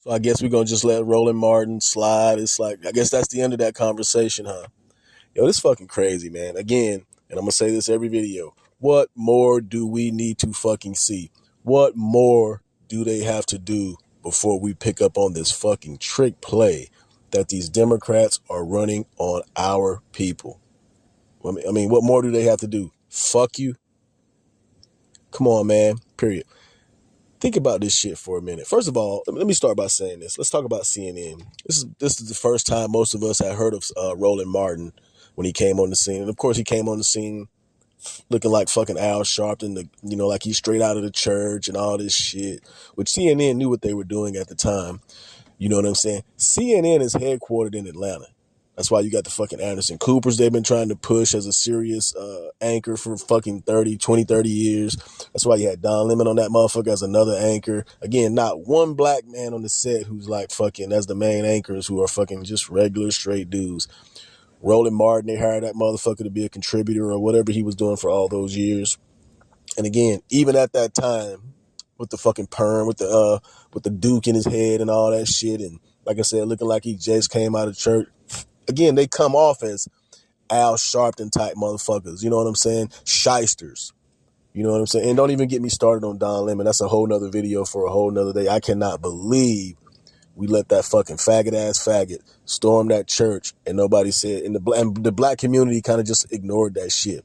So I guess we're gonna just let Roland Martin slide. It's like I guess that's the end of that conversation, huh? Yo, this fucking crazy, man. Again, and I'm gonna say this every video. What more do we need to fucking see? What more do they have to do before we pick up on this fucking trick play that these Democrats are running on our people? I mean, what more do they have to do? Fuck you. Come on, man. Period. Think about this shit for a minute. First of all, let me start by saying this. Let's talk about CNN. This is the first time most of us had heard of Roland Martin when he came on the scene. And of course, he came on the scene looking like fucking Al Sharpton, like he's straight out of the church and all this shit, which CNN knew what they were doing at the time. You know what I'm saying? CNN is headquartered in Atlanta. That's why you got the fucking Anderson Coopers they've been trying to push as a serious anchor for fucking 30 years. That's why you had Don Lemon on that motherfucker as another anchor. Again, not one black man on the set who's like fucking as the main anchors who are fucking just regular straight dudes. Roland Martin, they hired that motherfucker to be a contributor or whatever he was doing for all those years. And again, even at that time, with the fucking perm, with the Duke in his head and all that shit, and like I said, looking like he just came out of church. Again, they come off as Al Sharpton type motherfuckers. You know what I'm saying? Shysters. You know what I'm saying? And don't even get me started on Don Lemon. That's a whole nother video for a whole nother day. I cannot believe we let that fucking faggot storm that church and nobody said, and the black community kind of just ignored that shit.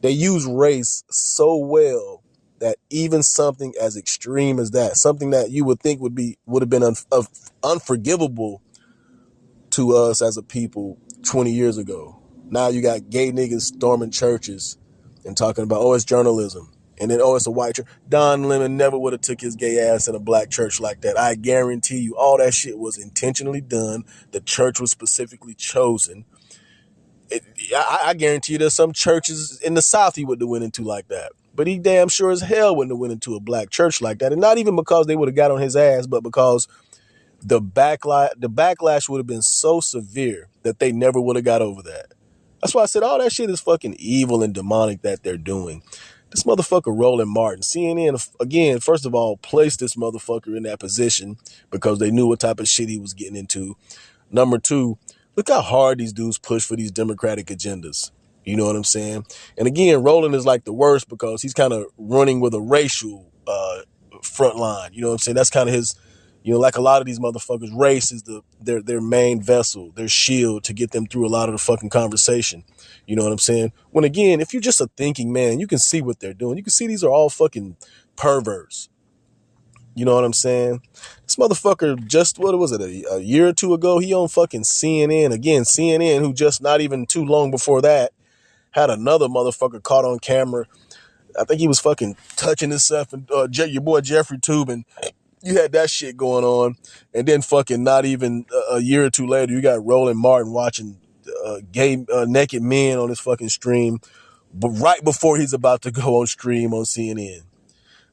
They use race so well that even something as extreme as that, something that you would think would have been unforgivable to us as a people 20 years ago. Now you got gay niggas storming churches and talking about, oh, it's journalism. And then, oh, it's a white church. Don Lemon never would have took his gay ass in a black church like that. I guarantee you all that shit was intentionally done. The church was specifically chosen. I guarantee you there's some churches in the South he wouldn't have went into like that. But he damn sure as hell wouldn't have went into a black church like that. And not even because they would have got on his ass, but because the backlash would have been so severe that they never would have got over that. That's why I said all that shit is fucking evil and demonic that they're doing. This motherfucker Roland Martin, CNN, again, first of all, placed this motherfucker in that position because they knew what type of shit he was getting into. Number two, look how hard these dudes push for these Democratic agendas. You know what I'm saying? And again, Roland is like the worst because he's kind of running with a racial front line. You know what I'm saying? That's kind of his, like a lot of these motherfuckers, race is their main vessel, their shield to get them through a lot of the fucking conversation. You know what I'm saying? When again, if you're just a thinking man, you can see what they're doing. You can see these are all fucking perverts. You know what I'm saying? This motherfucker just, what was it, a year or two ago, he on fucking CNN. Again, CNN, who just not even too long before that had another motherfucker caught on camera. I think he was fucking touching himself and your boy Jeffrey Tubin. You had that shit going on. And then fucking not even a year or two later, you got Roland Martin watching gay naked men on his fucking stream, but right before he's about to go on stream on CNN.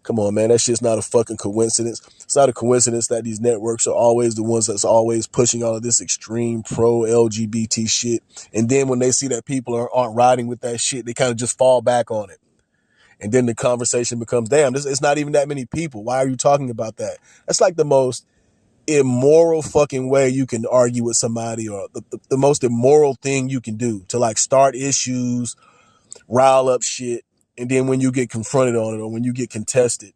Come on, man. That shit's not a fucking coincidence. It's not a coincidence that these networks are always the ones that's always pushing all of this extreme pro-LGBT shit. And then when they see that people aren't riding with that shit, they kind of just fall back on it. And then the conversation becomes, damn, it's not even that many people. Why are you talking about that? That's like the most immoral fucking way you can argue with somebody, or the most immoral thing you can do, to like start issues, rile up shit. And then when you get confronted on it or when you get contested,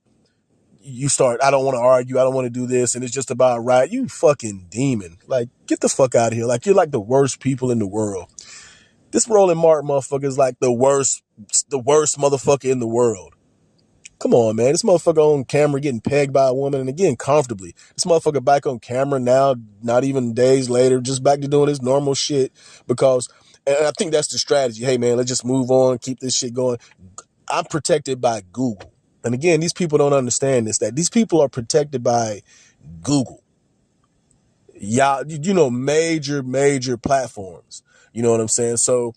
you start, I don't want to argue. I don't want to do this. And it's just about right. You fucking demon. Like, get the fuck out of here. Like, you're like the worst people in the world. This Roland Martin motherfucker is like the worst motherfucker in the world. Come on, man. This motherfucker on camera getting pegged by a woman, and again, comfortably. This motherfucker back on camera now, not even days later, just back to doing his normal shit because, and I think that's the strategy. Hey, man, let's just move on, keep this shit going. I'm protected by Google. And again, these people don't understand this, that these people are protected by Google. Yeah, major platforms. You know what I'm saying? So,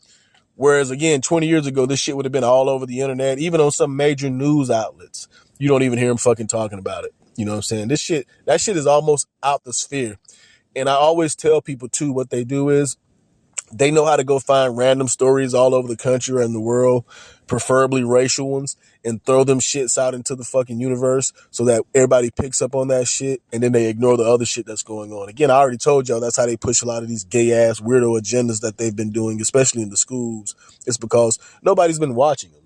whereas again, 20 years ago, this shit would have been all over the internet, even on some major news outlets. You don't even hear them fucking talking about it. You know what I'm saying? That shit is almost out the sphere. And I always tell people too, what they do is They know how to go find random stories all over the country and the world, preferably racial ones, and throw them shits out into the fucking universe so that everybody picks up on that shit, and then they ignore the other shit that's going on. Again, I already told y'all that's how they push a lot of these gay ass weirdo agendas that they've been doing, especially in the schools. It's because nobody's been watching them.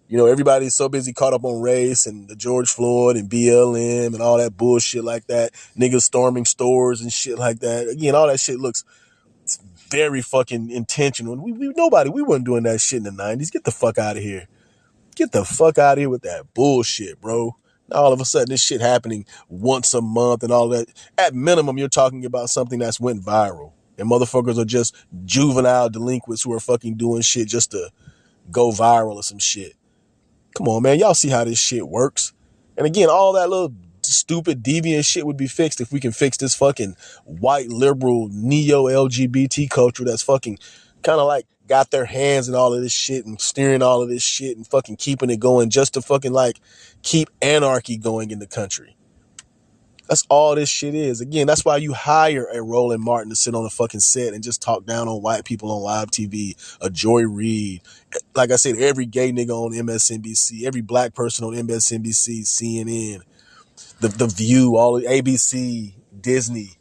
You know, everybody's so busy caught up on race and the George Floyd and BLM and all that bullshit like that. Niggas storming stores and shit like that. Again, all that shit looks very fucking intentional. We weren't doing that shit in the 90s. Get the fuck out of here. Get the fuck out of here with that bullshit, bro. Now all of a sudden this shit happening once a month and all that. At minimum, you're talking about something that's went viral. And motherfuckers are just juvenile delinquents who are fucking doing shit just to go viral or some shit. Come on, man. Y'all see how this shit works. And again, all that little stupid deviant shit would be fixed if we can fix this fucking white liberal neo LGBT culture that's fucking kind of like got their hands in all of this shit and steering all of this shit and fucking keeping it going just to fucking like keep anarchy going in the country. That's all this shit is. Again, that's why you hire a Roland Martin to sit on a fucking set and just talk down on white people on live TV, a Joy Reid. Like I said, every gay nigga on MSNBC, every black person on MSNBC, CNN, the View, all of ABC, Disney.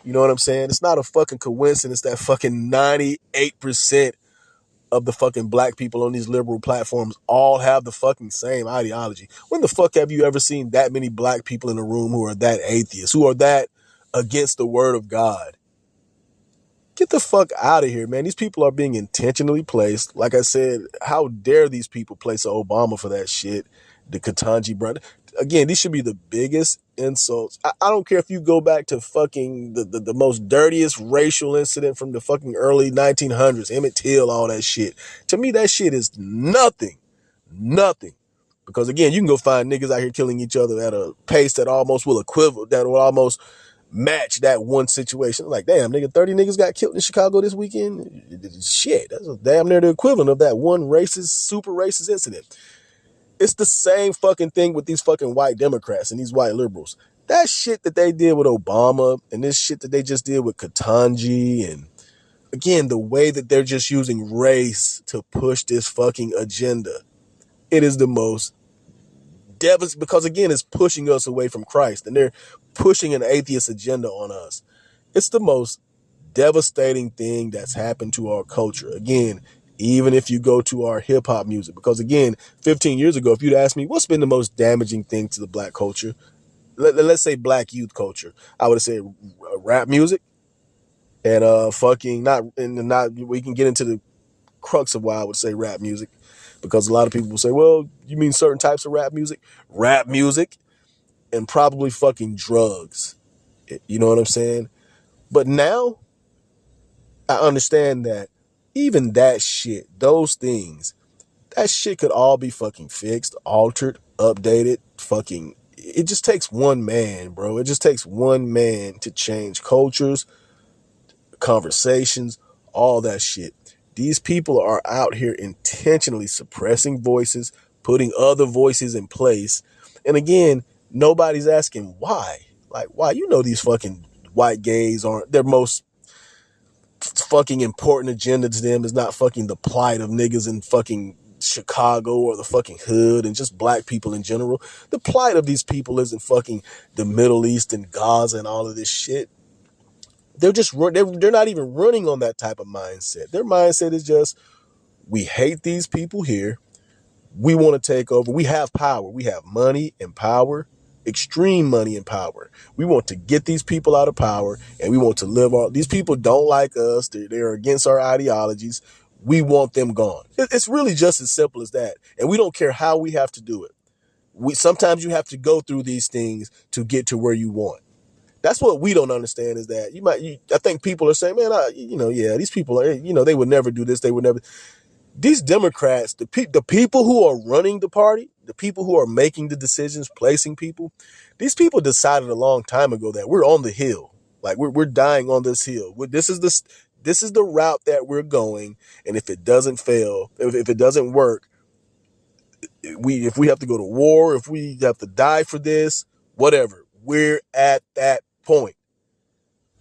You know what I'm saying? It's not a fucking coincidence that fucking 98% of the fucking black people on these liberal platforms all have the fucking same ideology. When the fuck have you ever seen that many black people in a room who are that atheist, who are that against the word of God? Get the fuck out of here, man. These people are being intentionally placed. Like I said, how dare these people place Obama for that shit? The Ketanji brother. Again, these should be the biggest insults. I don't care if you go back to fucking the most dirtiest racial incident from the fucking early 1900s, Emmett Till, all that shit. To me, that shit is nothing. Nothing. Because again, you can go find niggas out here killing each other at a pace that almost will almost match that one situation. Like, damn, nigga, 30 niggas got killed in Chicago this weekend. Shit, that's damn near the equivalent of that one super racist incident. It's the same fucking thing with these fucking white Democrats and these white liberals. That shit that they did with Obama and this shit that they just did with Ketanji, and again, the way that they're just using race to push this fucking agenda. It is the most devastating, because again, it's pushing us away from Christ and they're pushing an atheist agenda on us. It's the most devastating thing that's happened to our culture. Again, even if you go to our hip hop music, because again, 15 years ago, if you'd asked me what's been the most damaging thing to the black culture, let's say black youth culture, I would have said rap music and we can get into the crux of why I would say rap music, because a lot of people will say, well, you mean certain types of rap music and probably fucking drugs. You know what I'm saying? But now I understand that even that shit, those things, that shit could all be fucking fixed, altered, updated, fucking. It just takes one man, bro. It just takes one man to change cultures, conversations, all that shit. These people are out here intentionally suppressing voices, putting other voices in place. And again, nobody's asking why. Like, why? You know, these fucking white gays aren't their most fucking important agenda to them is not fucking the plight of niggas in fucking Chicago or the fucking hood and just black people in general. The plight of these people isn't fucking the Middle East and Gaza and all of this shit. They're not even running on that type of mindset. Their mindset is just, we hate these people here. We want to take over. We have power. We have money and power, extreme money and power. We want to get these people out of power, and we want to live on. These people don't like us. They're against our ideologies. We want them gone. It's really just as simple as that. And we don't care how we have to do it. Sometimes you have to go through these things to get to where you want. That's what we don't understand, is that I think people are saying, man, these people are, they would never do this. They would never. These Democrats, the people who are running the party, the people who are making the decisions, placing people, these people decided a long time ago that we're on the hill. Like we're dying on this hill. This is the route that we're going. And if it doesn't fail, if it doesn't work, if we have to go to war, if we have to die for this, whatever, we're at that point.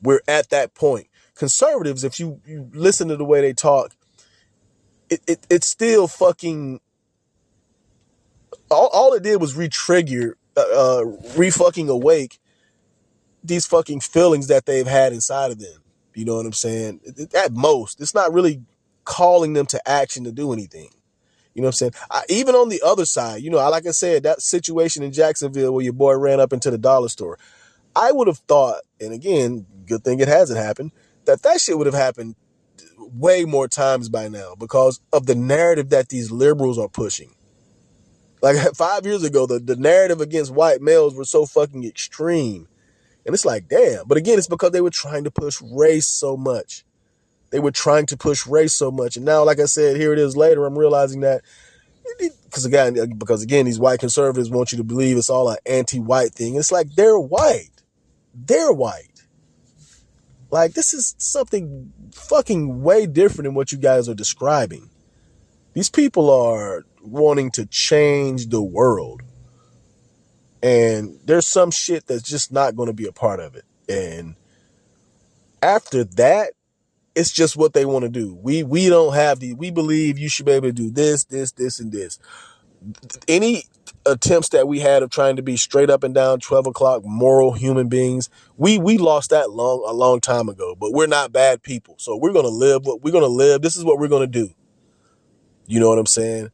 We're at that point. conservatives, if you listen to the way they talk, it's still fucking, all it did was re-trigger, re-fucking awake these fucking feelings that they've had inside of them. You know what I'm saying? At most, it's not really calling them to action to do anything. You know what I'm saying? Even on the other side, like I said, that situation in Jacksonville where your boy ran up into the dollar store, I would have thought, and again, good thing it hasn't happened, that shit would have happened way more times by now because of the narrative that these liberals are pushing. Like 5 years ago, the narrative against white males were so fucking extreme. And it's like, damn. But again, it's because they were trying to push race so much. And now, like I said, here it is later, I'm realizing that, because again, these white conservatives want you to believe it's all an anti-white thing. It's like, they're white. Like, this is something fucking way different than what you guys are describing. These people are wanting to change the world. And there's some shit that's just not going to be a part of it. And after that, it's just what they want to do. We believe you should be able to do this, and this. Any attempts that we had of trying to be straight up and down 12 o'clock moral human beings, we lost that a long time ago. But we're not bad people. So we're going to live what we're going to live. This is what we're going to do. You know what I'm saying?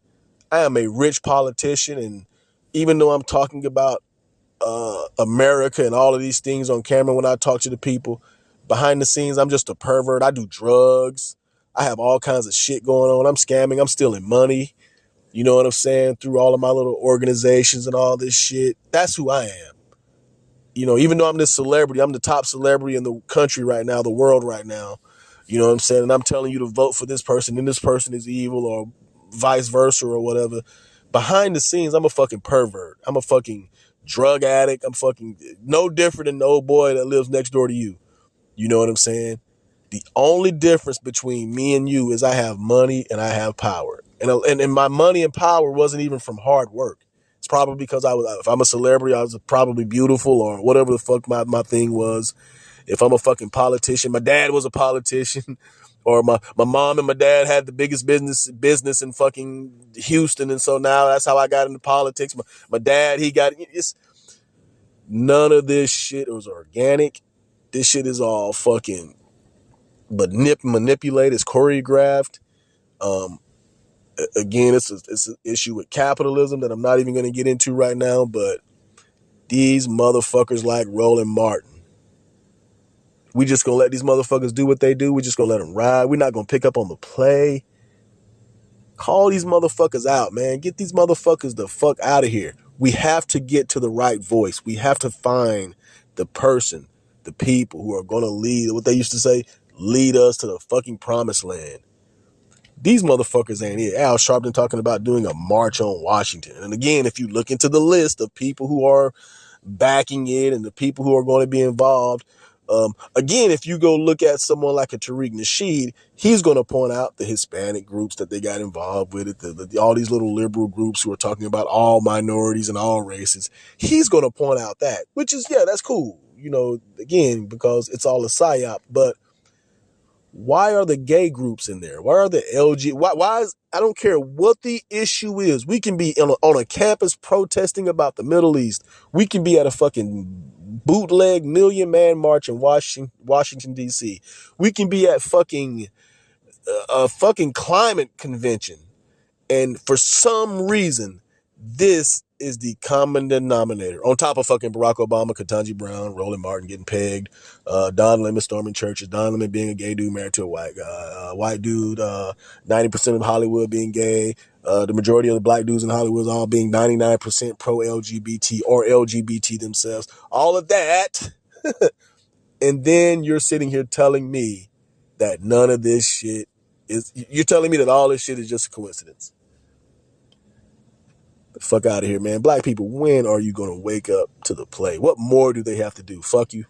I am a rich politician, and even though I'm talking about America and all of these things on camera, when I talk to the people behind the scenes, I'm just a pervert. I do drugs. I have all kinds of shit going on. I'm scamming. I'm stealing money. You know what I'm saying? Through all of my little organizations and all this shit. That's who I am. Even though I'm this celebrity, I'm the top celebrity in the country right now, the world right now. You know what I'm saying? And I'm telling you to vote for this person and this person is evil, or vice versa, or whatever. Behind the scenes, I'm a fucking pervert. I'm a fucking drug addict. I'm fucking no different than the old boy that lives next door to you. You know what I'm saying? The only difference between me and you is I have money and I have power. And my money and power wasn't even from hard work. It's probably because if I'm a celebrity, I was probably beautiful or whatever the fuck my thing was. If I'm a fucking politician, my dad was a politician, or my mom and my dad had the biggest business in fucking Houston. And so now that's how I got into politics. My dad, none of this shit was organic. This shit is all fucking manipulated. It's choreographed. Again, it's an issue with capitalism that I'm not even going to get into right now, but these motherfuckers like Roland Martin, we just going to let these motherfuckers do what they do. We just going to let them ride. We're not going to pick up on the play. Call these motherfuckers out, man. Get these motherfuckers the fuck out of here. We have to get to the right voice. We have to find the person, the people who are going to lead, what they used to say, lead us to the fucking promised land. These motherfuckers ain't it. Al Sharpton talking about doing a march on Washington. And again, if you look into the list of people who are backing it and the people who are going to be involved, again, if you go look at someone like a Tariq Nasheed, he's going to point out the Hispanic groups that they got involved with it, all these little liberal groups who are talking about all minorities and all races. He's going to point out that, which is, yeah, that's cool. Again, because it's all a psyop, but why are the gay groups in there? Why are the LG? Why is, I don't care what the issue is. We can be on a campus protesting about the Middle East. We can be at a fucking bootleg million-man march in Washington, D.C. We can be at fucking a fucking climate convention. And for some reason, this is the common denominator. On top of fucking Barack Obama, Ketanji Brown, Roland Martin getting pegged, Don Lemon storming churches, Don Lemon being a gay dude married to a white dude, 90% of Hollywood being gay, the majority of the black dudes in Hollywood all being 99% pro-LGBT or LGBT themselves. All of that. And then you're sitting here telling me that none of this shit you're telling me that all this shit is just a coincidence. Fuck out of here, man. Black people, when are you going to wake up to the play? What more do they have to do? Fuck you.